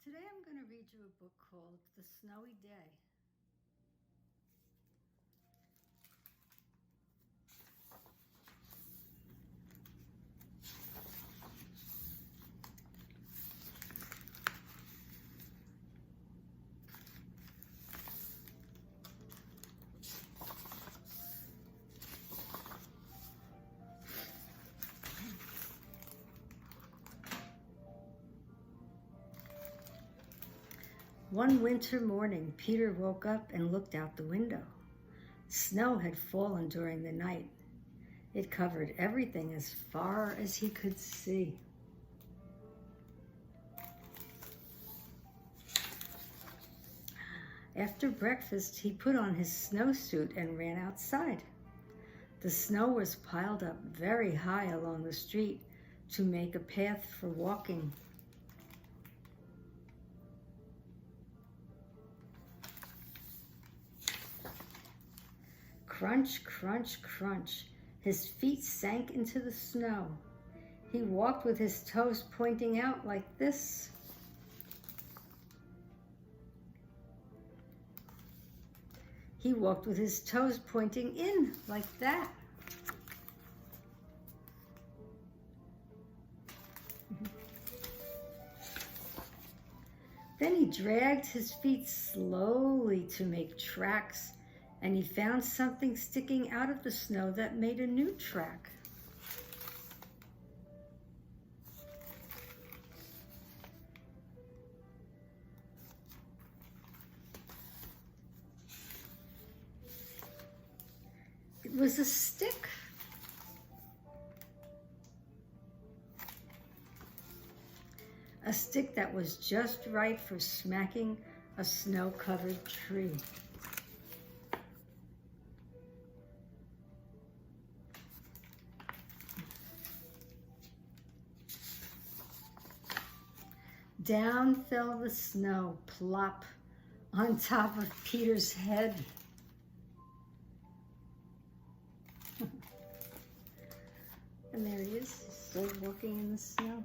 Today I'm going to read you a book called The Snowy Day. One winter morning, Peter woke up and looked out the window. Snow had fallen during the night. It covered everything as far as he could see. After breakfast, he put on his snowsuit and ran outside. The snow was piled up very high along the street to make a path for walking. Crunch, crunch, crunch. His feet sank into the snow. He walked with his toes pointing out like this. He walked with his toes pointing in like that. Then he dragged his feet slowly to make tracks, and he found something sticking out of the snow that made a new track. It was a stick. A stick that was just right for smacking a snow-covered tree. Down fell the snow, plop, on top of Peter's head. And there he is, still walking in the snow.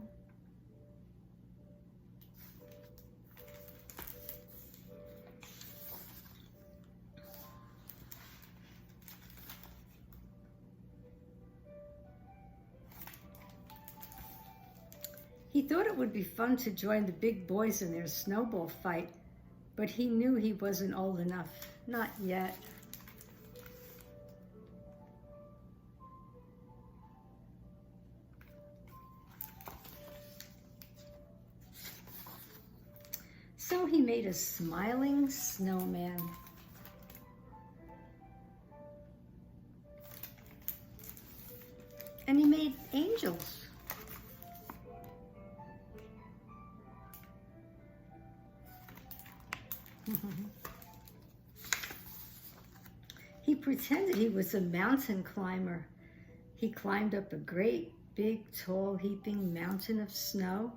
He thought it would be fun to join the big boys in their snowball fight, but he knew he wasn't old enough. Not yet. So he made a smiling snowman. And he made angels. He pretended he was a mountain climber. He climbed up a great, big, tall, heaping mountain of snow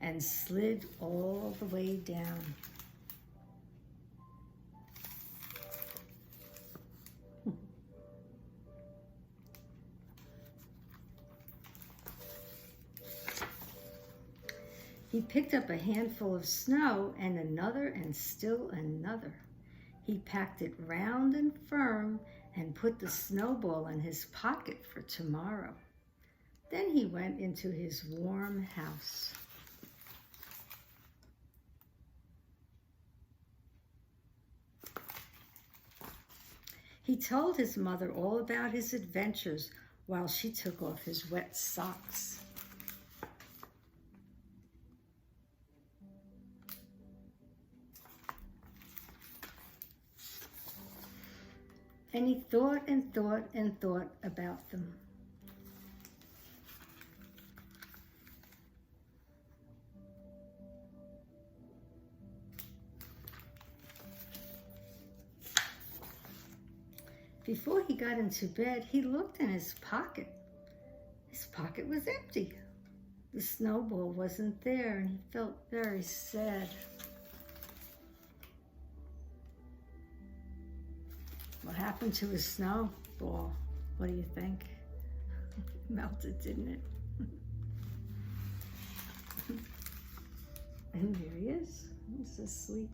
and slid all the way down. He picked up a handful of snow and another and still another. He packed it round and firm and put the snowball in his pocket for tomorrow. Then he went into his warm house. He told his mother all about his adventures while she took off his wet socks. And he thought and thought and thought about them. Before he got into bed, he looked in his pocket. His pocket was empty. The snowball wasn't there, and he felt very sad. What happened to his snowball? What do you think? Melted, didn't it? And there he is. He's asleep.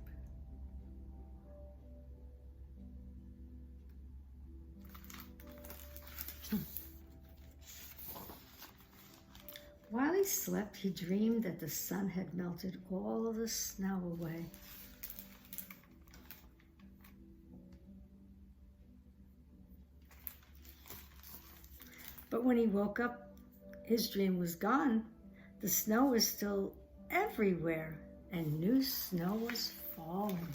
While he slept, he dreamed that the sun had melted all the snow away. But when he woke up, his dream was gone. The snow was still everywhere, and new snow was falling.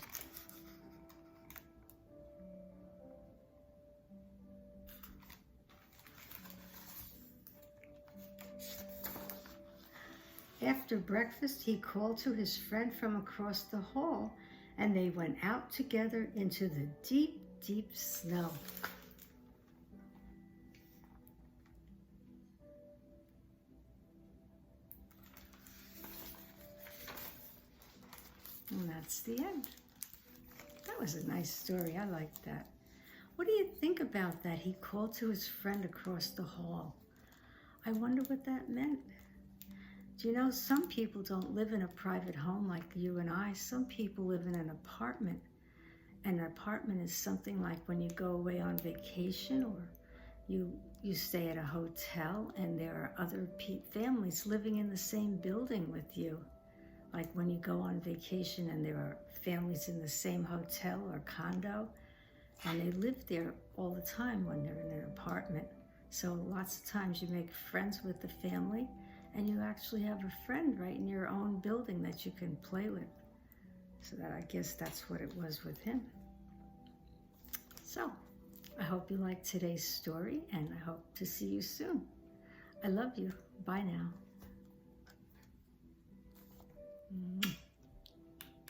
After breakfast, he called to his friend from across the hall, and they went out together into the deep, deep snow. And that's the end. That was a nice story. I liked that. What do you think about that? He called to his friend across the hall. I wonder what that meant. Do you know, some people don't live in a private home like you and I. Some people live in an apartment. And an apartment is something like when you go away on vacation, or you stay at a hotel and there are other families living in the same building with you. Like when you go on vacation and there are families in the same hotel or condo, and they live there all the time when they're in an apartment. So lots of times you make friends with the family, and you actually have a friend right in your own building that you can play with. So that, I guess that's what it was with him. So I hope you liked today's story, and I hope to see you soon. I love you. Bye now.